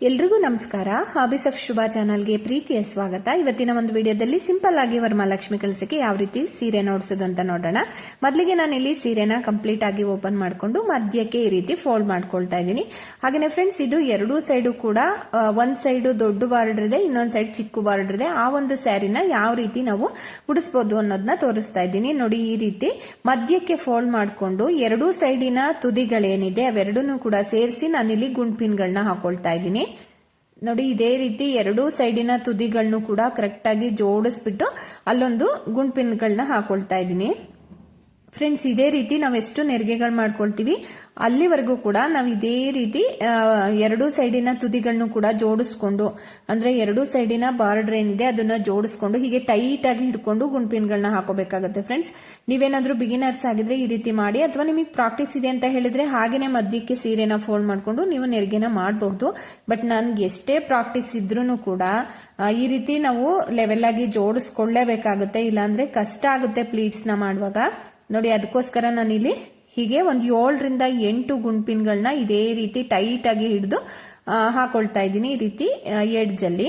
ಎಲ್ರಿಗೂ ನಮಸ್ಕಾರ. Hobbies of Shubha ಚಾನಲ್ಗೆ ಪ್ರೀತಿಯ ಸ್ವಾಗತ. ಇವತ್ತಿನ ಒಂದು ವಿಡಿಯೋದಲ್ಲಿ ಸಿಂಪಲ್ ಆಗಿ ವರಮಹಾಲಕ್ಷ್ಮಿ ಕಳಿಸಕ್ಕೆ ಯಾವ ರೀತಿ ಸೀರೆ ನೋಡ್ಸೋದು ಅಂತ ನೋಡೋಣ. ಮೊದಲಿಗೆ ನಾನು ಇಲ್ಲಿ ಸೀರೆನ ಕಂಪ್ಲೀಟ್ ಆಗಿ ಓಪನ್ ಮಾಡಿಕೊಂಡು ಮಧ್ಯಕ್ಕೆ ಈ ರೀತಿ ಫೋಲ್ಡ್ ಮಾಡ್ಕೊಳ್ತಾ ಇದ್ದೀನಿ. ಹಾಗೇನೆ ಫ್ರೆಂಡ್ಸ್, ಇದು ಎರಡೂ ಸೈಡು ಕೂಡ ಒಂದ್ ಸೈಡ್ ದೊಡ್ಡ ಬಾರ್ಡರ್ ಇದೆ, ಇನ್ನೊಂದ್ ಸೈಡ್ ಚಿಕ್ಕ ಬಾರ್ಡರ್ ಇದೆ. ಆ ಒಂದು ಸ್ಯಾರಿನ ಯಾವ ರೀತಿ ನಾವು ಉಡಿಸಬಹುದು ಅನ್ನೋದನ್ನ ತೋರಿಸ್ತಾ ಇದ್ದೀನಿ. ನೋಡಿ, ಈ ರೀತಿ ಮಧ್ಯಕ್ಕೆ ಫೋಲ್ಡ್ ಮಾಡಿಕೊಂಡು ಎರಡೂ ಸೈಡಿನ ತುದಿಗಳೇನಿದೆ ಅವೆರಡನ್ನೂ ಕೂಡ ಸೇರಿಸಿ ನಾನಿಲ್ಲಿ ಗುಂಡ್ಪಿನ್ಗಳನ್ನ ಹಾಕೊಳ್ತಾ ಇದ್ದೀನಿ. ನೋಡಿ, ಇದೇ ರೀತಿ ಎರಡೂ ಸೈಡಿನ ತುದಿಗಳನ್ನು ಕೂಡ ಕರೆಕ್ಟ್ ಆಗಿ ಜೋಡಿಸ್ಬಿಟ್ಟು ಅಲ್ಲೊಂದು ಗುಂಡ್ಪಿನ್ಗಳನ್ನ ಹಾಕೊಳ್ತಾ ಇದ್ದೀನಿ. ಫ್ರೆಂಡ್ಸ್, ಇದೇ ರೀತಿ ನಾವು ಎಷ್ಟು ನೆರಿಗೆಗಳು ಮಾಡ್ಕೊಳ್ತೀವಿ ಅಲ್ಲಿವರೆಗೂ ಕೂಡ ನಾವು ಇದೇ ರೀತಿ ಎರಡೂ ಸೈಡಿನ ತುದಿಗಳನ್ನು ಕೂಡ ಜೋಡಿಸ್ಕೊಂಡು, ಅಂದ್ರೆ ಎರಡೂ ಸೈಡಿನ ಬಾರ್ಡರ್ ಏನಿದೆ ಅದನ್ನ ಜೋಡಿಸ್ಕೊಂಡು ಹೀಗೆ ಟೈಟ್ ಆಗಿ ಹಿಡ್ಕೊಂಡು ಗುಂಡ್ಪಿನ್ಗಳನ್ನ ಹಾಕೋಬೇಕಾಗುತ್ತೆ. ಫ್ರೆಂಡ್ಸ್, ನೀವೇನಾದ್ರೂ ಬಿಗಿನರ್ಸ್ ಆಗಿದ್ರೆ ಈ ರೀತಿ ಮಾಡಿ, ಅಥವಾ ನಿಮಗೆ ಪ್ರಾಕ್ಟೀಸ್ ಇದೆ ಅಂತ ಹೇಳಿದ್ರೆ ಹಾಗೇನೆ ಮಧ್ಯಕ್ಕೆ ಸೀರೆನ ಫೋಲ್ಡ್ ಮಾಡ್ಕೊಂಡು ನೀವು ನೆರಿಗೆನ ಮಾಡಬಹುದು. ಬಟ್ ನನ್ಗೆ ಎಷ್ಟೇ ಪ್ರಾಕ್ಟೀಸ್ ಇದ್ರೂ ಕೂಡ ಈ ರೀತಿ ನಾವು ಲೆವೆಲ್ ಆಗಿ ಜೋಡಿಸ್ಕೊಳ್ಳೇಬೇಕಾಗುತ್ತೆ, ಇಲ್ಲಾಂದ್ರೆ ಕಷ್ಟ ಆಗುತ್ತೆ ಪ್ಲೀಟ್ಸ್ ನ ಮಾಡುವಾಗ. ನೋಡಿ, ಅದಕ್ಕೋಸ್ಕರ ನಾನಿಲ್ಲಿ ಹೀಗೆ ಒಂದು 7 ರಿಂದ 8 ಗುಂಡ್ಪಿನ್ಗಳನ್ನ ಇದೇ ರೀತಿ ಟೈಟ್ ಆಗಿ ಹಿಡಿದು ಹಾಕೊಳ್ತಾ ಇದ್ದೀನಿ, ಈ ರೀತಿ ಎಡ್ಜ್ ಅಲ್ಲಿ.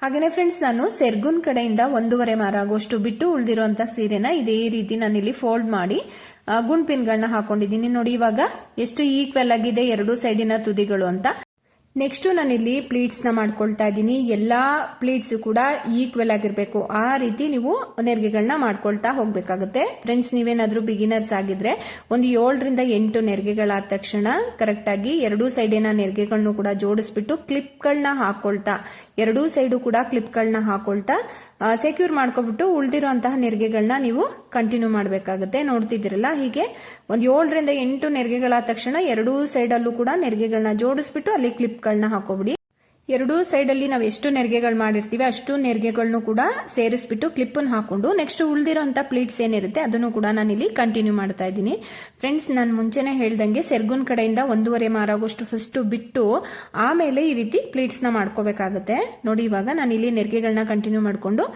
ಹಾಗೇನೆ ಫ್ರೆಂಡ್ಸ್, ನಾನು ಸೆರ್ಗುನ್ ಕಡೆಯಿಂದ 1.5 ಮಾರ ಆಗೋಷ್ಟು ಬಿಟ್ಟು ಉಳಿದಿರುವಂತ ಸೀರೆನ ಇದೇ ರೀತಿ ನಾನಿಲ್ಲಿ ಫೋಲ್ಡ್ ಮಾಡಿ ಗುಂಡ್ಪಿನ್ಗಳನ್ನ ಹಾಕೊಂಡಿದ್ದೀನಿ. ನೋಡಿ, ಇವಾಗ ಎಷ್ಟು ಈಕ್ವಲ್ ಆಗಿದೆ ಎರಡೂ ಸೈಡಿನ ತುದಿಗಳು ಅಂತ. ನೆಕ್ಸ್ಟ್ ನಾನಿಲ್ಲಿ ಪ್ಲೀಟ್ಸ್ ನ ಮಾಡ್ಕೊಳ್ತಾ ಇದ್ದೀನಿ. ಎಲ್ಲಾ ಪ್ಲೀಟ್ಸ್ ಕೂಡ ಈಕ್ವಲ್ ಆಗಿರ್ಬೇಕು, ಆ ರೀತಿ ನೀವು ನೆರಿಗೆಗಳನ್ನ ಮಾಡ್ಕೊಳ್ತಾ ಹೋಗ್ಬೇಕಾಗುತ್ತೆ. ಫ್ರೆಂಡ್ಸ್, ನೀವೇನಾದ್ರೂ ಬಿಗಿನರ್ಸ್ ಆಗಿದ್ರೆ ಒಂದು 7 ರಿಂದ 8 ನೆರಿಗೆಗಳಾದ ತಕ್ಷಣ ಕರೆಕ್ಟ್ ಆಗಿ ಎರಡೂ ಸೈಡಿನ ನೆರಿಗೆಗಳನ್ನು ಕೂಡ ಜೋಡಿಸ್ಬಿಟ್ಟು ಕ್ಲಿಪ್ಗಳನ್ನ ಹಾಕೊಳ್ತಾ, ಎರಡೂ ಸೈಡು ಕೂಡ ಕ್ಲಿಪ್ಗಳನ್ನ ಹಾಕೊಳ್ತಾ ಸೆಕ್ಯೂರ್ ಮಾಡ್ಕೊಬಿಟ್ಟು ಉಳಿದಿರುವಂತಹ ನೆರಿಗೆಗಳನ್ನ ನೀವು ಕಂಟಿನ್ಯೂ ಮಾಡಬೇಕಾಗುತ್ತೆ. ನೋಡ್ತಿದ್ದೀರಲ್ಲ, ಹೀಗೆ ಒಂದು 7 ರಿಂದ 8 ನೆರಿಗೆಗಳಾದ ತಕ್ಷಣ ಎರಡೂ ಸೈಡ್ ಅಲ್ಲೂ ಕೂಡ ನೆರಿಗೆಗಳನ್ನ ಜೋಡಿಸ್ಬಿಟ್ಟು ಅಲ್ಲಿ ಕ್ಲಿಪ್ಗಳನ್ನ ಹಾಕೋಬಿಡಿ. ಎರಡೂ ಸೈಡ್ ಅಲ್ಲಿ ನಾವು ಎಷ್ಟು ನೆರಿಗೆಗಳು ಮಾಡಿರ್ತೀವಿ ಅಷ್ಟು ನೆರಿಗೆಗಳನ್ನು ಕೂಡ ಸೇರಿಸ್ಬಿಟ್ಟು ಕ್ಲಿಪ್ ಅನ್ನು ಹಾಕೊಂಡು ನೆಕ್ಸ್ಟ್ ಉಳಿದಿರೋಂತ ಪ್ಲೀಟ್ಸ್ ಏನಿರುತ್ತೆ ಅದನ್ನು ಕೂಡ ನಾನಿಲ್ಲಿ ಕಂಟಿನ್ಯೂ ಮಾಡ್ತಾ ಇದ್ದೀನಿ. ಫ್ರೆಂಡ್ಸ್, ನಾನು ಮುಂಚೆನೆ ಹೇಳ್ದಂಗೆ ಸೆರ್ಗುನ್ ಕಡೆಯಿಂದ 1.5 ಮಾರ ಆಗೋಷ್ಟು ಫಸ್ಟ್ ಬಿಟ್ಟು ಆಮೇಲೆ ಈ ರೀತಿ ಪ್ಲೀಟ್ಸ್ ನ ಮಾಡ್ಕೋಬೇಕಾಗುತ್ತೆ. ನೋಡಿ, ಇವಾಗ ನಾನು ಇಲ್ಲಿ ನೆರಿಗೆಗಳನ್ನ ಕಂಟಿನ್ಯೂ ಮಾಡ್ಕೊಂಡು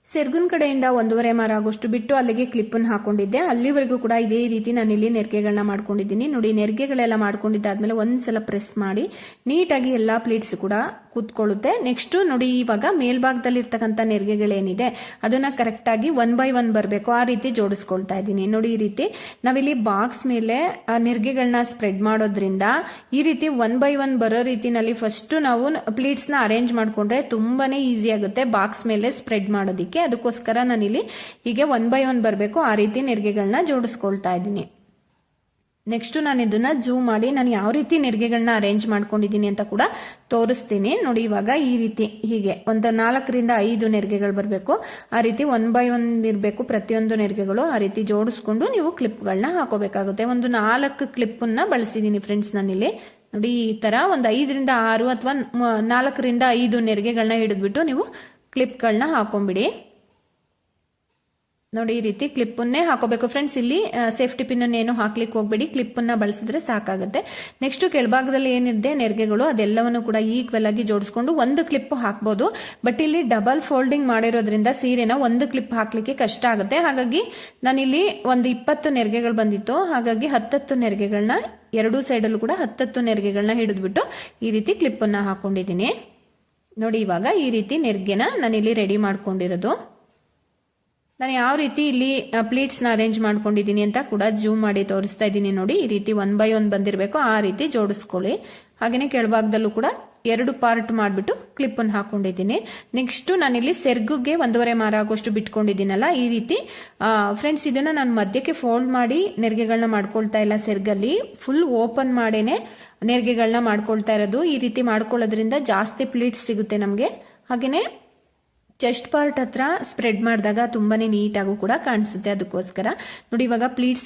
ಸೆರ್ಗುನ್ ಕಡೆಯಿಂದ 1.5 ಮಾರ ಆಗೋಷ್ಟು ಬಿಟ್ಟು ಅಲ್ಲಿಗೆ ಕ್ಲಿಪ್ ಅನ್ನು ಹಾಕೊಂಡಿದ್ದೆ. ಅಲ್ಲಿವರೆಗೂ ಕೂಡ ಇದೇ ರೀತಿ ನಾನು ಇಲ್ಲಿ ನೆರಿಗೆಗಳನ್ನ ಮಾಡ್ಕೊಂಡಿದ್ದೀನಿ. ನೋಡಿ, ನೆರಿಗೆಗಳೆಲ್ಲ ಮಾಡ್ಕೊಂಡಿದ್ದಾದ್ಮೇಲೆ ಒಂದ್ಸಲ ಪ್ರೆಸ್ ಮಾಡಿ ನೀಟಾಗಿ ಎಲ್ಲಾ ಪ್ಲೀಟ್ಸ್ ಕೂಡ ಕೂತ್ಕೊಳ್ಳುತ್ತೆ. ನೆಕ್ಸ್ಟ್ ನೋಡಿ, ಇವಾಗ ಮೇಲ್ಭಾಗದಲ್ಲಿ ಇರ್ತಕ್ಕಂಥ ನೆರಿಗೆಗಳೇನಿದೆ ಅದನ್ನ ಕರೆಕ್ಟ್ ಆಗಿ 1 by 1 ಬರಬೇಕು, ಆ ರೀತಿ ಜೋಡಿಸ್ಕೊಳ್ತಾ ಇದ್ದೀನಿ. ನೋಡಿ, ಈ ರೀತಿ ನಾವಿಲ್ಲಿ ಬಾಕ್ಸ್ ಮೇಲೆ ನೆರಿಗೆಗಳನ್ನ ಸ್ಪ್ರೆಡ್ ಮಾಡೋದ್ರಿಂದ ಈ ರೀತಿ 1 by 1 ಬರೋ ರೀತಿನಲ್ಲಿ ಫಸ್ಟ್ ನಾವು ಪ್ಲೀಟ್ಸ್ ನ ಅರೇಂಜ್ ಮಾಡ್ಕೊಂಡ್ರೆ ತುಂಬಾನೇ ಈಸಿ ಆಗುತ್ತೆ ಬಾಕ್ಸ್ ಮೇಲೆ ಸ್ಪ್ರೆಡ್ ಮಾಡೋದಿಕ್ಕೆ. ಅದಕ್ಕೋಸ್ಕರ ನಾನಿಲ್ಲಿ ಹೀಗೆ 1 by 1 ಬರಬೇಕು, ಆ ರೀತಿ ನೆರಿಗೆಗಳನ್ನ ಜೋಡಿಸ್ಕೊಳ್ತಾ ಇದ್ದೀನಿ. ನೆಕ್ಸ್ಟ್ ನಾನು ಇದನ್ನ ಜೂಮ್ ಮಾಡಿ ನಾನು ಯಾವ ರೀತಿ ನೆರಿಗೆಗಳನ್ನ ಅರೇಂಜ್ ಮಾಡ್ಕೊಂಡಿದ್ದೀನಿ ಅಂತ ಕೂಡ ತೋರಿಸ್ತೀನಿ. ನೋಡಿ, ಇವಾಗ ಈ ರೀತಿ ಹೀಗೆ ಒಂದು 4 ರಿಂದ 5 ನೆರಿಗೆಗಳು ಬರಬೇಕು, ಆ ರೀತಿ 1 by 1 ಇರಬೇಕು ಪ್ರತಿಯೊಂದು ನೆರಿಗೆಗಳು. ಆ ರೀತಿ ಜೋಡಿಸ್ಕೊಂಡು ನೀವು ಕ್ಲಿಪ್ಗಳನ್ನ ಹಾಕೋಬೇಕಾಗುತ್ತೆ. ಒಂದು 4 ಕ್ಲಿಪ್ ಅನ್ನ ಬಳಸಿದೀನಿ ಫ್ರೆಂಡ್ಸ್ ನಾನಿಲ್ಲಿ. ನೋಡಿ, ಈ ತರ ಒಂದು 5 ರಿಂದ 6 ಅಥವಾ 4 ರಿಂದ 5 ನೆರಿಗೆಗಳನ್ನ ಹಿಡಿದ್ಬಿಟ್ಟು ನೀವು ಕ್ಲಿಪ್ಗಳನ್ನ ಹಾಕೊಂಡ್ಬಿಡಿ. ನೋಡಿ, ಈ ರೀತಿ ಕ್ಲಿಪ್ ಅನ್ನೇ ಹಾಕೋಬೇಕು ಫ್ರೆಂಡ್ಸ್. ಇಲ್ಲಿ ಸೇಫ್ಟಿ ಪಿನ್ ಏನು ಹಾಕ್ಲಿಕ್ಕೆ ಹೋಗ್ಬೇಡಿ, ಕ್ಲಿಪ್ ಅನ್ನ ಬಳಸಿದ್ರೆ ಸಾಕಾಗುತ್ತೆ. ನೆಕ್ಸ್ಟ್ ಕೆಳಭಾಗದಲ್ಲಿ ಏನಿದೆ ನೆರಿಗೆಗಳು ಅದೆಲ್ಲವನ್ನು ಕೂಡ ಈಕ್ವಲ್ ಆಗಿ ಜೋಡಿಸ್ಕೊಂಡು ಒಂದು ಕ್ಲಿಪ್ ಹಾಕ್ಬಹುದು. ಬಟ್ ಇಲ್ಲಿ ಡಬಲ್ ಫೋಲ್ಡಿಂಗ್ ಮಾಡಿರೋದ್ರಿಂದ ಸೀರೆನ ಒಂದು ಕ್ಲಿಪ್ ಹಾಕ್ಲಿಕ್ಕೆ ಕಷ್ಟ ಆಗುತ್ತೆ. ಹಾಗಾಗಿ ನಾನಿಲ್ಲಿ ಒಂದು 20 ನೆರಿಗೆಗಳು ಬಂದಿತ್ತು, ಹಾಗಾಗಿ 10 ನೆರಿಗೆಗಳನ್ನ ಎರಡೂ ಸೈಡ್ ಅಲ್ಲೂ ಕೂಡ 10 ನೆರಿಗೆಗಳನ್ನ ಹಿಡಿದ್ಬಿಟ್ಟು ಈ ರೀತಿ ಕ್ಲಿಪ್ ಅನ್ನ ಹಾಕೊಂಡಿದ್ದೀನಿ. ನೋಡಿ, ಇವಾಗ ಈ ರೀತಿ ನೆರಿಗೆನ ನಾನಿಲ್ಲಿ ರೆಡಿ ಮಾಡ್ಕೊಂಡಿರೋದು. ನಾನು ಯಾವ ರೀತಿ ಇಲ್ಲಿ ಪ್ಲೀಟ್ಸ್ ನ ಅರೇಂಜ್ ಮಾಡ್ಕೊಂಡಿದ್ದೀನಿ ಅಂತ ಕೂಡ ಜೂಮ್ ಮಾಡಿ ತೋರಿಸ್ತಾ ಇದ್ದೀನಿ. ನೋಡಿ, ಈ ರೀತಿ 1 by 1 ಬಂದಿರಬೇಕು, ಆ ರೀತಿ ಜೋಡಿಸ್ಕೊಳ್ಳಿ. ಹಾಗೇನೆ ಕೆಳಭಾಗದಲ್ಲೂ ಕೂಡ 2 ಪಾರ್ಟ್ ಮಾಡಿಬಿಟ್ಟು ಕ್ಲಿಪ್ ಅನ್ನು ಹಾಕೊಂಡಿದ್ದೀನಿ. ನೆಕ್ಸ್ಟ್ ನಾನಿಲ್ಲಿ ಸೆರ್ಗುಗೆ 1.5 ಮಾರ ಆಗೋಷ್ಟು ಬಿಟ್ಕೊಂಡಿದ್ದೀನಲ್ಲ, ಈ ರೀತಿ ಫ್ರೆಂಡ್ಸ್ ಇದನ್ನ ನಾನು ಮಧ್ಯಕ್ಕೆ ಫೋಲ್ಡ್ ಮಾಡಿ ನೆರಿಗೆಗಳನ್ನ ಮಾಡ್ಕೊಳ್ತಾ ಇಲ್ಲ, ಸೆರ್ಗಲ್ಲಿ ಫುಲ್ ಓಪನ್ ಮಾಡೇನೆ ನೆರಿಗೆಗಳನ್ನ ಮಾಡ್ಕೊಳ್ತಾ ಇರೋದು. ಈ ರೀತಿ ಮಾಡ್ಕೊಳ್ಳೋದ್ರಿಂದ ಜಾಸ್ತಿ ಪ್ಲೀಟ್ಸ್ ಸಿಗುತ್ತೆ ನಮ್ಗೆ. ಹಾಗೇನೆ ಚೆಸ್ಟ್ ಪಾರ್ಟ್ ಹತ್ರ ಸ್ಪ್ರೆಡ್ ಮಾಡಿದಾಗ ತುಂಬಾನೇ ನೀಟಾಗೂ ಕೂಡ ಕಾಣಿಸುತ್ತೆ. ಅದಕ್ಕೋಸ್ಕರ ನೋಡಿ, ಇವಾಗ ಪ್ಲೀಟ್ಸ್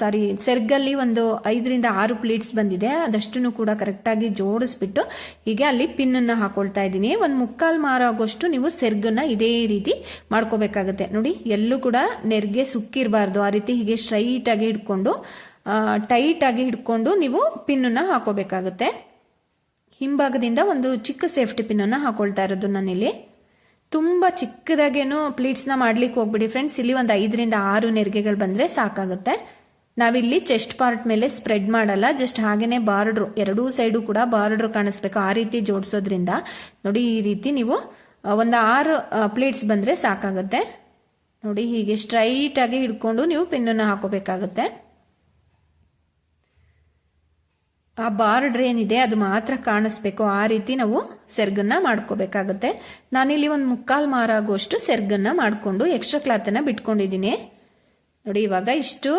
ಅಲ್ಲಿ ಸೆರ್ಗಲ್ಲಿ ಒಂದು 5 ರಿಂದ 6 ಪ್ಲೀಟ್ಸ್ ಬಂದಿದೆ, ಅದಷ್ಟನ್ನು ಕೂಡ ಕರೆಕ್ಟ್ ಆಗಿ ಜೋಡಿಸ್ಬಿಟ್ಟು ಹೀಗೆ ಅಲ್ಲಿ ಪಿನ್ ಅನ್ನ ಹಾಕೊಳ್ತಾ ಇದ್ದೀನಿ. 1/4 ಮಾರ ಆಗೋಷ್ಟು ನೀವು ಸೆರ್ಗನ್ನ ಇದೇ ರೀತಿ ಮಾಡ್ಕೋಬೇಕಾಗುತ್ತೆ. ನೋಡಿ, ಎಲ್ಲೂ ಕೂಡ ನೆರಿಗೆ ಸುಕ್ಕಿರಬಾರ್ದು, ಆ ರೀತಿ ಹೀಗೆ ಸ್ಟ್ರೈಟ್ ಆಗಿ ಹಿಡ್ಕೊಂಡು ಟೈಟ್ ಆಗಿ ಹಿಡ್ಕೊಂಡು ನೀವು ಪಿನ್ ಅನ್ನ ಹಾಕೋಬೇಕಾಗುತ್ತೆ. ಹಿಂಭಾಗದಿಂದ ಒಂದು ಚಿಕ್ಕ ಸೇಫ್ಟಿ ಪಿನ್ ಅನ್ನ ಹಾಕೊಳ್ತಾ ಇರೋದು ನಾನಿಲ್ಲಿ. ತುಂಬಾ ಚಿಕ್ಕದಾಗೇನು ಪ್ಲೀಟ್ಸ್ ನ ಮಾಡ್ಲಿಕ್ಕೆ ಹೋಗ್ಬಿಡಿ ಫ್ರೆಂಡ್ಸ್. ಇಲ್ಲಿ ಒಂದು 5 ರಿಂದ 6 ನೆರಿಗೆಗಳು ಬಂದ್ರೆ ಸಾಕಾಗುತ್ತೆ. ನಾವಿಲ್ಲಿ ಚೆಸ್ಟ್ ಪಾರ್ಟ್ ಮೇಲೆ ಸ್ಪ್ರೆಡ್ ಮಾಡಲ್ಲ, ಜಸ್ಟ್ ಹಾಗೇನೆ ಬಾರ್ಡ್ರು ಎರಡೂ ಸೈಡು ಕೂಡ ಬಾರ್ಡ್ರು ಕಾಣಿಸ್ಬೇಕು ಆ ರೀತಿ ಜೋಡಿಸೋದ್ರಿಂದ ನೋಡಿ ಈ ರೀತಿ ನೀವು ಒಂದು 6 ಪ್ಲೇಟ್ಸ್ ಬಂದ್ರೆ ಸಾಕಾಗುತ್ತೆ. ನೋಡಿ ಹೀಗೆ ಸ್ಟ್ರೈಟ್ ಆಗಿ ಹಿಡ್ಕೊಂಡು ನೀವು ಪಿನ್ನನ್ನು ಹಾಕೋಬೇಕಾಗುತ್ತೆ. ಆ ಬಾರ್ಡರ್ ಏನಿದೆ ಅದು ಮಾತ್ರ ಕಾಣಿಸ್ಬೇಕು, ಆ ರೀತಿ ನಾವು ಸೆರ್ಗನ್ನ ಮಾಡ್ಕೋಬೇಕಾಗುತ್ತೆ. ನಾನಿಲ್ಲಿ ಒಂದು 3/4 ಮಾರ ಆಗುವಷ್ಟು ಸೆರ್ಗನ್ನ ಮಾಡ್ಕೊಂಡು ಎಕ್ಸ್ಟ್ರಾ ಕ್ಲಾತ್ ಅನ್ನ ಬಿಟ್ಕೊಂಡಿದ್ದೀನಿ. ನೋಡಿ ಇವಾಗ ಇಷ್ಟು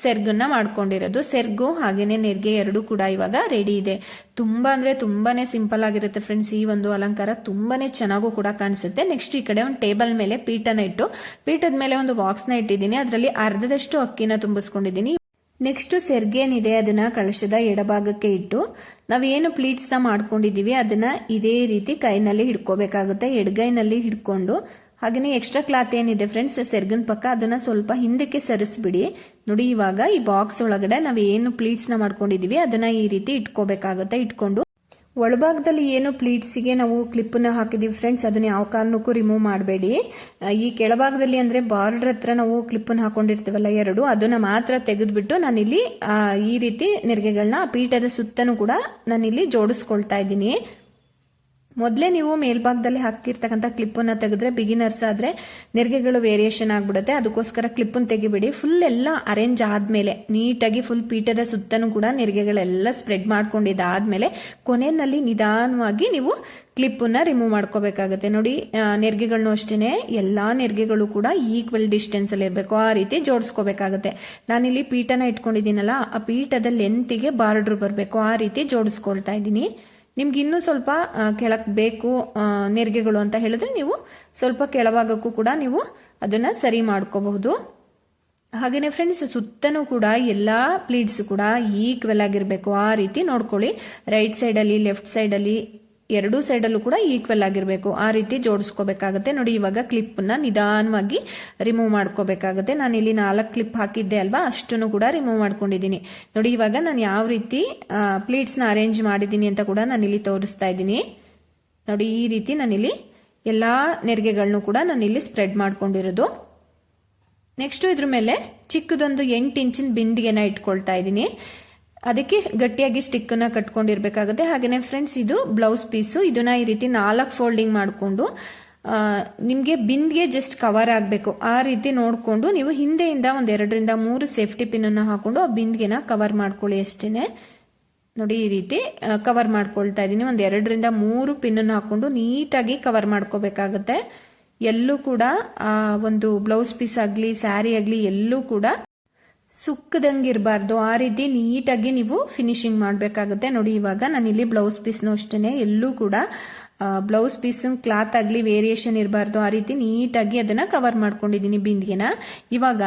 ಸೆರ್ಗನ್ನ ಮಾಡ್ಕೊಂಡಿರೋದು, ಸೆರ್ಗು ಹಾಗೇನೆ ನೆರಿಗೆ ಎರಡು ಕೂಡ ಇವಾಗ ರೆಡಿ ಇದೆ. ತುಂಬಾ ಅಂದ್ರೆ ತುಂಬಾನೇ ಸಿಂಪಲ್ ಆಗಿರುತ್ತೆ ಫ್ರೆಂಡ್ಸ್. ಈ ಒಂದು ಅಲಂಕಾರ ತುಂಬಾನೇ ಚೆನ್ನಾಗೂ ಕೂಡ ಕಾಣಿಸುತ್ತೆ. ನೆಕ್ಸ್ಟ್ ಈ ಕಡೆ ಒಂದು ಟೇಬಲ್ ಮೇಲೆ ಪೀಠನ ಇಟ್ಟು ಪೀಠದ ಮೇಲೆ ಒಂದು ಬಾಕ್ಸ್ ನ ಇಟ್ಟಿದ್ದೀನಿ, ಅದರಲ್ಲಿ ಅರ್ಧದಷ್ಟು ಅಕ್ಕಿನ ತುಂಬಿಸ್ಕೊಂಡಿದ್ದೀನಿ. ನೆಕ್ಸ್ಟ್ ಸೆರ್ಗೇನಿದೆ ಅದನ್ನ ಕಳಶದ ಎಡಭಾಗಕ್ಕೆ ಇಟ್ಟು ನಾವೇನು ಪ್ಲೀಟ್ಸ್ ನ ಮಾಡ್ಕೊಂಡಿದೀವಿ ಅದನ್ನ ಇದೇ ರೀತಿ ಕೈನಲ್ಲಿ ಹಿಡ್ಕೋಬೇಕಾಗುತ್ತೆ. ಎಡಗೈನಲ್ಲಿ ಹಿಡ್ಕೊಂಡು ಹಾಗೇನೆ ಎಕ್ಸ್ಟ್ರಾ ಕ್ಲಾತ್ ಏನಿದೆ ಫ್ರೆಂಡ್ಸ್ ಸೆರ್ಗನ್ ಪಕ್ಕ ಅದನ್ನ ಸ್ವಲ್ಪ ಹಿಂದಕ್ಕೆ ಸರಿಸ್ಬಿಡಿ. ನೋಡಿ ಇವಾಗ ಈ ಬಾಕ್ಸ್ ಒಳಗಡೆ ನಾವ್ ಏನು ಪ್ಲೀಟ್ಸ್ ನ ಮಾಡ್ಕೊಂಡಿದೀವಿ ಅದನ್ನ ಈ ರೀತಿ ಇಟ್ಕೋಬೇಕಾಗುತ್ತೆ. ಇಟ್ಕೊಂಡು ಒಳಭಾಗದಲ್ಲಿ ಏನು ಪ್ಲೀಟ್ಸ್ಗೆ ನಾವು ಕ್ಲಿಪ್ ನ ಹಾಕಿದೀವಿ ಫ್ರೆಂಡ್ಸ್ ಅದನ್ನ ಯಾವ ಕಾರಣಕ್ಕೂ ರಿಮೂವ್ ಮಾಡಬೇಡಿ. ಈ ಕೆಳಭಾಗದಲ್ಲಿ ಅಂದ್ರೆ ಬಾರ್ಡರ್ ಹತ್ರ ನಾವು ಕ್ಲಿಪ್ ನ ಹಾಕೊಂಡಿರ್ತೀವಲ್ಲ ಎರಡು, ಅದನ್ನ ಮಾತ್ರ ತೆಗೆದ್ಬಿಟ್ಟು ನಾನಿಲ್ಲಿ ಈ ರೀತಿ ನೆರಿಗೆಗಳನ್ನ ಪೀಠದ ಸುತ್ತನೂ ಕೂಡ ನಾನಿಲ್ಲಿ ಜೋಡಿಸ್ಕೊಳ್ತಾ ಇದ್ದೀನಿ. ಮೊದಲೇ ನೀವು ಮೇಲ್ಭಾಗದಲ್ಲಿ ಹಾಕಿರ್ತಕ್ಕಂಥ ಕ್ಲಿಪ್ಪನ್ನ ತೆಗೆದ್ರೆ ಬಿಗಿನರ್ಸ್ ಆದ್ರೆ ನೆರಿಗೆಗಳು ವೇರಿಯೇಷನ್ ಆಗ್ಬಿಡುತ್ತೆ. ಅದಕ್ಕೋಸ್ಕರ ಕ್ಲಿಪ್ಪನ್ನು ತೆಗಿಬಿಡಿ. ಫುಲ್ ಎಲ್ಲ ಅರೇಂಜ್ ಆದ್ಮೇಲೆ ನೀಟಾಗಿ ಫುಲ್ ಪೀಠದ ಸುತ್ತನೂ ಕೂಡ ನೆರಿಗೆಗಳೆಲ್ಲ ಸ್ಪ್ರೆಡ್ ಮಾಡ್ಕೊಂಡಿದ್ದಾದ್ಮೇಲೆ ಕೊನೆಯಲ್ಲಿ ನಿಧಾನವಾಗಿ ನೀವು ಕ್ಲಿಪ್ಪನ್ನ ರಿಮೂವ್ ಮಾಡ್ಕೋಬೇಕಾಗುತ್ತೆ. ನೋಡಿ ನೆರಿಗೆಗಳನ್ನು ಅಷ್ಟೇನೆ ಎಲ್ಲಾ ನೆರಿಗೆಗಳು ಕೂಡ ಈಕ್ವಲ್ ಡಿಸ್ಟೆನ್ಸ್ ಅಲ್ಲಿ ಇರಬೇಕು, ಆ ರೀತಿ ಜೋಡಿಸ್ಕೋಬೇಕಾಗುತ್ತೆ. ನಾನಿಲ್ಲಿ ಪೀಠನ ಇಟ್ಕೊಂಡಿದ್ದೀನಲ್ಲ ಆ ಪೀಠದ ಲೆಂತಿಗೆ ಬಾರ್ಡರ್ ಬರಬೇಕು, ಆ ರೀತಿ ಜೋಡಿಸ್ಕೊಳ್ತಾ ಇದ್ದೀನಿ. ನಿಮ್ಗೆ ಇನ್ನೂ ಸ್ವಲ್ಪ ಕೆಳಕ್ ಬೇಕು ನೆರಿಗೆಗಳು ಅಂತ ಹೇಳಿದ್ರೆ ನೀವು ಸ್ವಲ್ಪ ಕೆಳಭಾಗಕ್ಕೂ ಕೂಡ ನೀವು ಅದನ್ನ ಸರಿ ಮಾಡ್ಕೋಬಹುದು. ಹಾಗೇನೆ ಫ್ರೆಂಡ್ಸ್ ಸುತ್ತನೂ ಕೂಡ ಎಲ್ಲಾ ಪ್ಲೀಟ್ಸ್ ಕೂಡ ಈಕ್ವಲ್ ಆಗಿರ್ಬೇಕು, ಆ ರೀತಿ ನೋಡ್ಕೊಳ್ಳಿ. ರೈಟ್ ಸೈಡ್ ಅಲ್ಲಿ ಲೆಫ್ಟ್ ಸೈಡ್ ಅಲ್ಲಿ ಎರಡೂ ಸೈಡ್ ಅಲ್ಲೂ ಕೂಡ ಈಕ್ವಲ್ ಆಗಿರ್ಬೇಕು, ಆ ರೀತಿ ಜೋಡಿಸ್ಕೋಬೇಕಾಗುತ್ತೆ. ನೋಡಿ ಇವಾಗ ಕ್ಲಿಪ್ ನ ನಿಧಾನವಾಗಿ ರಿಮೂವ್ ಮಾಡ್ಕೋಬೇಕಾಗುತ್ತೆ. ನಾನು ಇಲ್ಲಿ 4 ಕ್ಲಿಪ್ ಹಾಕಿದ್ದೆ ಅಲ್ವಾ, ಅಷ್ಟನ್ನು ಕೂಡ ರಿಮೂವ್ ಮಾಡ್ಕೊಂಡಿದ್ದೀನಿ. ನೋಡಿ ಇವಾಗ ನಾನು ಯಾವ ರೀತಿ ಪ್ಲೀಟ್ಸ್ ನ ಅರೇಂಜ್ ಮಾಡಿದ್ದೀನಿ ಅಂತ ಕೂಡ ನಾನು ಇಲ್ಲಿ ತೋರಿಸ್ತಾ ಇದ್ದೀನಿ. ನೋಡಿ ಈ ರೀತಿ ನಾನಿಲ್ಲಿ ಎಲ್ಲಾ ನೆರಿಗೆಗಳನ್ನು ಕೂಡ ನಾನಿಲ್ಲಿ ಸ್ಪ್ರೆಡ್ ಮಾಡ್ಕೊಂಡಿರೋದು. ನೆಕ್ಸ್ಟ್ ಇದ್ರ ಮೇಲೆ ಚಿಕ್ಕದೊಂದು 8 ಇಂಚಿನ ಬಿಂದಿಗೆನ ಇಟ್ಕೊಳ್ತಾ ಇದ್ದೀನಿ. ಅದಕ್ಕೆ ಗಟ್ಟಿಯಾಗಿ ಸ್ಟಿಕ್ ನ ಕಟ್ಕೊಂಡಿರ್ಬೇಕಾಗುತ್ತೆ. ಹಾಗೇನೆ ಫ್ರೆಂಡ್ಸ್ ಇದು ಬ್ಲೌಸ್ ಪೀಸು, ಇದನ್ನ ಈ ರೀತಿ 4 ಫೋಲ್ಡಿಂಗ್ ಮಾಡಿಕೊಂಡು ನಿಮ್ಗೆ ಬಿಂದಿಗೆ ಜಸ್ಟ್ ಕವರ್ ಆಗಬೇಕು ಆ ರೀತಿ ನೋಡ್ಕೊಂಡು ನೀವು ಹಿಂದೆಯಿಂದ 1 2 ರಿಂದ 3 ಸೇಫ್ಟಿ ಪಿನ್ ಅನ್ನ ಹಾಕೊಂಡು ಆ ಬಿಂದಿಗೆನ ಕವರ್ ಮಾಡ್ಕೊಳ್ಳಿ ಅಷ್ಟೇನೆ. ನೋಡಿ ಈ ರೀತಿ ಕವರ್ ಮಾಡ್ಕೊಳ್ತಾ ಇದ್ದೀನಿ. 1 2 ರಿಂದ 3 ಪಿನ್ ಅನ್ನ ಹಾಕೊಂಡು ನೀಟಾಗಿ ಕವರ್ ಮಾಡ್ಕೋಬೇಕಾಗುತ್ತೆ. ಎಲ್ಲೂ ಕೂಡ ಒಂದು ಬ್ಲೌಸ್ ಪೀಸ್ ಆಗ್ಲಿ ಸ್ಯಾರಿ ಆಗ್ಲಿ ಎಲ್ಲೂ ಕೂಡ ಸುಕ್ಕದಂಗಿರಬಾರ್ದು, ಆ ರೀತಿ ನೀಟಾಗಿ ನೀವು ಫಿನಿಶಿಂಗ್ ಮಾಡಬೇಕಾಗುತ್ತೆ. ನೋಡಿ ಇವಾಗ ನಾನು ಇಲ್ಲಿ ಬ್ಲೌಸ್ ಪೀಸ್ನು ಅಷ್ಟೇನೆ ಎಲ್ಲೂ ಕೂಡ ಬ್ಲೌಸ್ ಪೀಸ್ ಕ್ಲಾತ್ ಆಗ್ಲಿ ವೇರಿಯೇಷನ್ ಇರಬಾರ್ದು, ಆ ರೀತಿ ನೀಟಾಗಿ ಅದನ್ನ ಕವರ್ ಮಾಡ್ಕೊಂಡಿದ್ದೀನಿ ಬಿಂದಿಗೆನ. ಇವಾಗ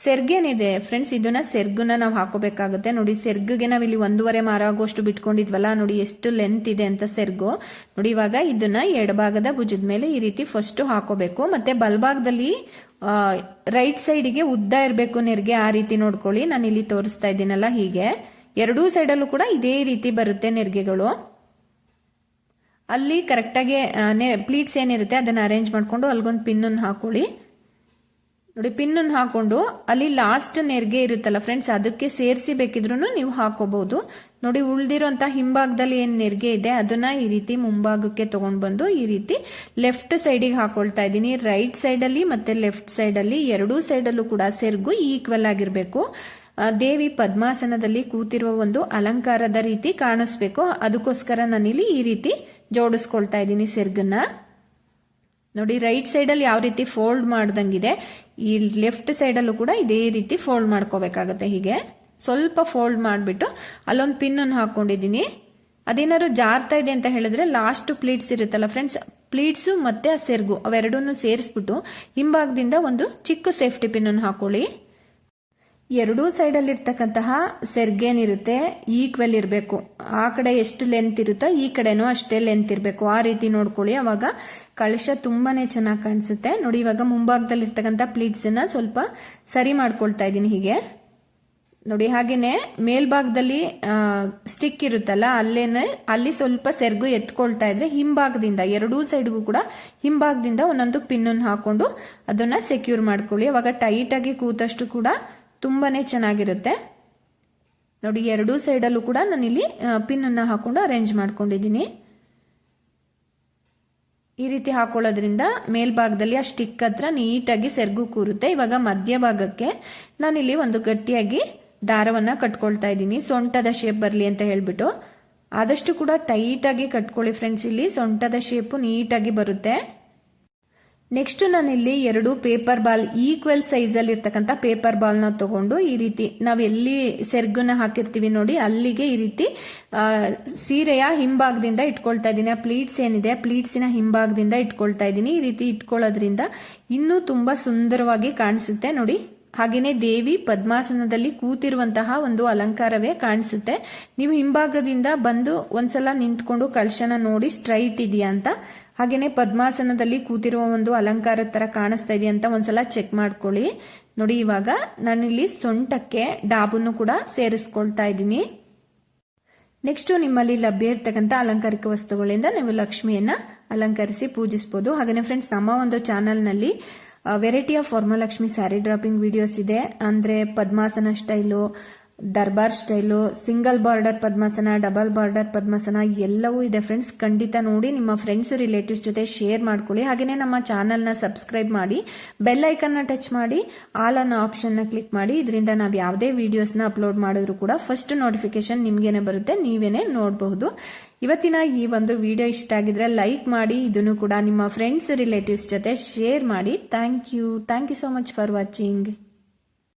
ಸೆರ್ಗೇನಿದೆ ಫ್ರೆಂಡ್ಸ್ ಇದನ್ನ ಸೆರ್ಗುನ ನಾವು ಹಾಕೋಬೇಕಾಗುತ್ತೆ. ನೋಡಿ ಸೆರ್ಗ್ಗೆ ನಾವಿಲ್ಲಿ 1.5 ಮಾರ ಆಗುವಷ್ಟು ಬಿಟ್ಕೊಂಡಿದ್ವಲ್ಲ, ನೋಡಿ ಎಷ್ಟು ಲೆಂತ್ ಇದೆ ಅಂತ ಸೆರ್ಗು. ನೋಡಿ ಇವಾಗ ಇದನ್ನ ಎಡಭಾಗದ ಭುಜದ ಮೇಲೆ ಈ ರೀತಿ ಫಸ್ಟ್ ಹಾಕೋಬೇಕು. ಮತ್ತೆ ಬಲಭಾಗದಲ್ಲಿ ರೈಟ್ ಸೈಡ್ಗೆ ಉದ್ದ ಇರಬೇಕು ನೆರಿಗೆ, ಆ ರೀತಿ ನೋಡ್ಕೊಳ್ಳಿ. ನಾನು ಇಲ್ಲಿ ತೋರಿಸ್ತಾ ಇದ್ದೀನಲ್ಲ ಹೀಗೆ ಎರಡೂ ಸೈಡ್ ಅಲ್ಲೂ ಕೂಡ ಇದೇ ರೀತಿ ಬರುತ್ತೆ ನೆರಿಗೆಗಳು. ಅಲ್ಲಿ ಕರೆಕ್ಟಾಗಿ ಪ್ಲೀಟ್ಸ್ ಏನಿರುತ್ತೆ ಅದನ್ನ ಅರೇಂಜ್ ಮಾಡ್ಕೊಂಡು ಅಲ್ಗೊಂದು ಪಿನ್ ಅನ್ನು ಹಾಕೊಳ್ಳಿ. ನೋಡಿ ಪಿನ್ ಅನ್ನು ಹಾಕೊಂಡು ಅಲ್ಲಿ ಲಾಸ್ಟ್ ನೆರಿಗೆ ಇರುತ್ತಲ್ಲ ಫ್ರೆಂಡ್ಸ್ ಅದಕ್ಕೆ ಸೇರಿಸಿ ಬೇಕಿದ್ರು ನೀವು ಹಾಕೋಬಹುದು. ನೋಡಿ ಉಳ್ದಿರೋಂತ ಹಿಂಭಾಗದಲ್ಲಿ ಏನ್ ನೆರಿಗೆ ಇದೆ ಅದನ್ನ ಈ ರೀತಿ ಮುಂಭಾಗಕ್ಕೆ ತಗೊಂಡ್ ಬಂದು ಈ ರೀತಿ ಲೆಫ್ಟ್ ಸೈಡಿಗೆ ಹಾಕೊಳ್ತಾ ಇದ್ದೀನಿ. ರೈಟ್ ಸೈಡ್ ಅಲ್ಲಿ ಮತ್ತೆ ಲೆಫ್ಟ್ ಸೈಡ್ ಅಲ್ಲಿ ಎರಡೂ ಸೈಡ್ ಅಲ್ಲೂ ಕೂಡ ಸೆರ್ಗು ಈಕ್ವಲ್ ಆಗಿರ್ಬೇಕು. ದೇವಿ ಪದ್ಮಾಸನದಲ್ಲಿ ಕೂತಿರುವ ಒಂದು ಅಲಂಕಾರದ ರೀತಿ ಕಾಣಿಸ್ಬೇಕು, ಅದಕ್ಕೋಸ್ಕರ ನಾನಿಲ್ಲಿ ಈ ರೀತಿ ಜೋಡಿಸ್ಕೊಳ್ತಾ ಇದ್ದೀನಿ ಸೆರ್ಗನ್ನ. ನೋಡಿ ರೈಟ್ ಸೈಡ್ ಅಲ್ಲಿ ಯಾವ ರೀತಿ ಫೋಲ್ಡ್ ಮಾಡ್ದಂಗಿದೆ ಈ ಲೆಫ್ಟ್ ಸೈಡ್ ಅಲ್ಲೂ ಕೂಡ ಇದೇ ರೀತಿ ಫೋಲ್ಡ್ ಮಾಡ್ಕೋಬೇಕಾಗತ್ತೆ. ಹೀಗೆ ಸ್ವಲ್ಪ ಫೋಲ್ಡ್ ಮಾಡಿಬಿಟ್ಟು ಅಲ್ಲೊಂದು ಪಿನ್ ಅನ್ನು ಹಾಕೊಂಡಿದ್ದೀನಿ. ಅದೇನಾದ್ರು ಜಾರ್ತಾ ಇದೆ ಅಂತ ಹೇಳಿದ್ರೆ ಲಾಸ್ಟ್ ಪ್ಲೀಟ್ಸ್ ಇರುತ್ತಲ್ಲ ಫ್ರೆಂಡ್ಸ್, ಪ್ಲೀಟ್ಸ್ ಮತ್ತೆ ಆ ಸೆರ್ಗು ಅವೆರಡನ್ನು ಸೇರಿಸ್ಬಿಟ್ಟು ಹಿಂಭಾಗದಿಂದ ಒಂದು ಚಿಕ್ಕ ಸೇಫ್ಟಿ ಪಿನ್ ಅನ್ನು ಹಾಕೊಳ್ಳಿ. ಎರಡೂ ಸೈಡ್ ಅಲ್ಲಿ ಇರ್ತಕ್ಕಂತಹ ಸೆರ್ಗೇನಿರುತ್ತೆ ಈಕ್ವಲ್ ಇರಬೇಕು. ಆ ಕಡೆ ಎಷ್ಟು ಲೆಂತ್ ಇರುತ್ತೋ ಈ ಕಡೆನೂ ಅಷ್ಟೇ ಲೆಂತ್ ಇರಬೇಕು, ಆ ರೀತಿ ನೋಡ್ಕೊಳ್ಳಿ. ಅವಾಗ ಕಳಶ ತುಂಬಾನೇ ಚೆನ್ನಾಗಿ ಕಾಣಿಸುತ್ತೆ. ನೋಡಿ ಇವಾಗ ಮುಂಭಾಗದಲ್ಲಿ ಇರ್ತಕ್ಕಂಥ ಪ್ಲೀಟ್ಸ್ ಅನ್ನ ಸ್ವಲ್ಪ ಸರಿ ಮಾಡ್ಕೊಳ್ತಾ ಇದ್ದೀನಿ ಹೀಗೆ. ನೋಡಿ ಹಾಗೇನೆ ಮೇಲ್ಭಾಗದಲ್ಲಿ ಸ್ಟಿಕ್ ಇರುತ್ತಲ್ಲ ಅಲ್ಲಿ ಸ್ವಲ್ಪ ಸೆರ್ಗು ಎತ್ಕೊಳ್ತಾ ಇದ್ರೆ ಹಿಂಭಾಗದಿಂದ ಎರಡೂ ಸೈಡ್ಗೂ ಕೂಡ ಹಿಂಭಾಗದಿಂದ ಒಂದೊಂದು ಪಿನ್ ಅನ್ನು ಹಾಕೊಂಡು ಅದನ್ನ ಸೆಕ್ಯೂರ್ ಮಾಡ್ಕೊಳ್ಳಿ. ಅವಾಗ ಟೈಟ್ ಆಗಿ ಕೂತಷ್ಟು ಕೂಡ ತುಂಬಾನೇ ಚೆನ್ನಾಗಿರುತ್ತೆ ನೋಡಿ. ಎರಡೂ ಸೈಡಲ್ಲೂ ಕೂಡ ನಾನಿಲ್ಲಿ ಪಿನ್ ಅನ್ನ ಹಾಕೊಂಡು ಅರೇಂಜ್ ಮಾಡ್ಕೊಂಡಿದ್ದೀನಿ. ಈ ರೀತಿ ಹಾಕೊಳ್ಳೋದ್ರಿಂದ ಮೇಲ್ಭಾಗದಲ್ಲಿ ಆ ಸ್ಟಿಕ್ ಹತ್ರ ನೀಟಾಗಿ ಸೆರಗು ಕೂರುತ್ತೆ. ಇವಾಗ ಮಧ್ಯಭಾಗಕ್ಕೆ ನಾನಿಲ್ಲಿ ಒಂದು ಗಟ್ಟಿಯಾಗಿ ದಾರವನ್ನ ಕಟ್ಕೊಳ್ತಾ ಇದ್ದೀನಿ, ಸೊಂಟದ ಶೇಪ್ ಬರಲಿ ಅಂತ ಹೇಳ್ಬಿಟ್ಟು. ಆದಷ್ಟು ಕೂಡ ಟೈಟ್ ಆಗಿ ಕಟ್ಕೊಳ್ಳಿ ಫ್ರೆಂಡ್ಸ್, ಇಲ್ಲಿ ಸೊಂಟದ ಶೇಪ್ ನೀಟಾಗಿ ಬರುತ್ತೆ. ನೆಕ್ಸ್ಟ್ ನಾನಿಲ್ಲಿ 2 ಪೇಪರ್ ಬಾಲ್ ಈಕ್ವಲ್ ಸೈಜ್ ಅಲ್ಲಿ ಇರ್ತಕ್ಕಂಥ ಪೇಪರ್ ಬಾಲ್ ನ ತಗೊಂಡು ಈ ರೀತಿ ನಾವ್ ಎಲ್ಲಿ ಸೆರ್ಗನ್ನ ಹಾಕಿರ್ತೀವಿ ನೋಡಿ ಅಲ್ಲಿಗೆ ಈ ರೀತಿ ಸೀರೆಯ ಹಿಂಭಾಗದಿಂದ ಇಟ್ಕೊಳ್ತಾ ಇದ್ದೀನಿ. ಆ ಪ್ಲೀಟ್ಸ್ ಏನಿದೆ ಪ್ಲೀಟ್ಸಿನ ಹಿಂಭಾಗದಿಂದ ಇಟ್ಕೊಳ್ತಾ ಇದ್ದೀನಿ. ಈ ರೀತಿ ಇಟ್ಕೊಳ್ಳೋದ್ರಿಂದ ಇನ್ನೂ ತುಂಬಾ ಸುಂದರವಾಗಿ ಕಾಣಿಸುತ್ತೆ ನೋಡಿ. ಹಾಗೇನೆ ದೇವಿ ಪದ್ಮಾಸನದಲ್ಲಿ ಕೂತಿರುವಂತಹ ಒಂದು ಅಲಂಕಾರವೇ ಕಾಣಿಸುತ್ತೆ. ನೀವು ಹಿಂಭಾಗದಿಂದ ಬಂದು ಒಂದ್ಸಲ ನಿಂತ್ಕೊಂಡು ಕಳಶನ ನೋಡಿ ಸ್ಟ್ರೈಟ್ ಇದೆಯಾ ಅಂತ, ಹಾಗೇನೆ ಪದ್ಮಾಸನದಲ್ಲಿ ಕೂತಿರುವ ಒಂದು ಅಲಂಕಾರದ ತರ ಕಾಣಿಸ್ತಾ ಇದೆಯಾ ಅಂತ ಒಂದ್ಸಲ ಚೆಕ್ ಮಾಡ್ಕೊಳ್ಳಿ ನೋಡಿ. ಇವಾಗ ನಾನಿಲ್ಲಿ ಸೊಂಟಕ್ಕೆ ಡಾಬನ್ನು ಕೂಡ ಸೇರಿಸ್ಕೊಳ್ತಾ ಇದ್ದೀನಿ. ನೆಕ್ಸ್ಟ್ ನಿಮ್ಮಲ್ಲಿ ಲಭ್ಯ ಇರ್ತಕ್ಕಂಥ ಅಲಂಕಾರಿಕ ವಸ್ತುಗಳಿಂದ ನೀವು ಲಕ್ಷ್ಮಿಯನ್ನ ಅಲಂಕರಿಸಿ ಪೂಜಿಸಬಹುದು. ಹಾಗೇನೆ ಫ್ರೆಂಡ್ಸ್, ನಮ್ಮ ಒಂದು ಚಾನಲ್ ನಲ್ಲಿ variety of Varamahalakshmi sari dropping videos ಇದೆ. ಅಂದ್ರೆ ಪದ್ಮಾಸನ ಸ್ಟೈಲು, ದರ್ಬಾರ್ ಸ್ಟೈಲು, ಸಿಂಗಲ್ ಬಾರ್ಡರ್ ಪದ್ಮಾಸನ, ಡಬಲ್ ಬಾರ್ಡರ್ ಪದ್ಮಾಸನ ಎಲ್ಲವೂ ಇದೆ ಫ್ರೆಂಡ್ಸ್. ಖಂಡಿತ ನೋಡಿ, ನಿಮ್ಮ ಫ್ರೆಂಡ್ಸ್ ರಿಲೇಟಿವ್ಸ್ ಜೊತೆ ಶೇರ್ ಮಾಡ್ಕೊಳ್ಳಿ. ಹಾಗೇನೆ ನಮ್ಮ ಚಾನಲ್ ನ ಸಬ್ಸ್ಕ್ರೈಬ್ ಮಾಡಿ, ಬೆಲ್ ಐಕನ್ ನ ಟಚ್ ಮಾಡಿ, ಆಲ್ ಅನ್ನೋ ಆಪ್ಷನ್ ನ ಕ್ಲಿಕ್ ಮಾಡಿ. ಇದರಿಂದ ನಾವು ಯಾವುದೇ ವಿಡಿಯೋಸ್ ನ ಅಪ್ಲೋಡ್ ಮಾಡಿದ್ರು ಕೂಡ ಫಸ್ಟ್ ನೋಟಿಫಿಕೇಶನ್ ನಿಮ್ಗೇನೆ ಬರುತ್ತೆ, ನೀವೇನೆ ನೋಡಬಹುದು. ಇವತ್ತಿನ ಈ ಒಂದು ವಿಡಿಯೋ ಇಷ್ಟ ಆಗಿದ್ರೆ ಲೈಕ್ ಮಾಡಿ, ಇದನ್ನು ಕೂಡ ನಿಮ್ಮ ಫ್ರೆಂಡ್ಸ್ ರಿಲೇಟಿವ್ಸ್ ಜೊತೆ ಶೇರ್ ಮಾಡಿ. Thank you so much for watching.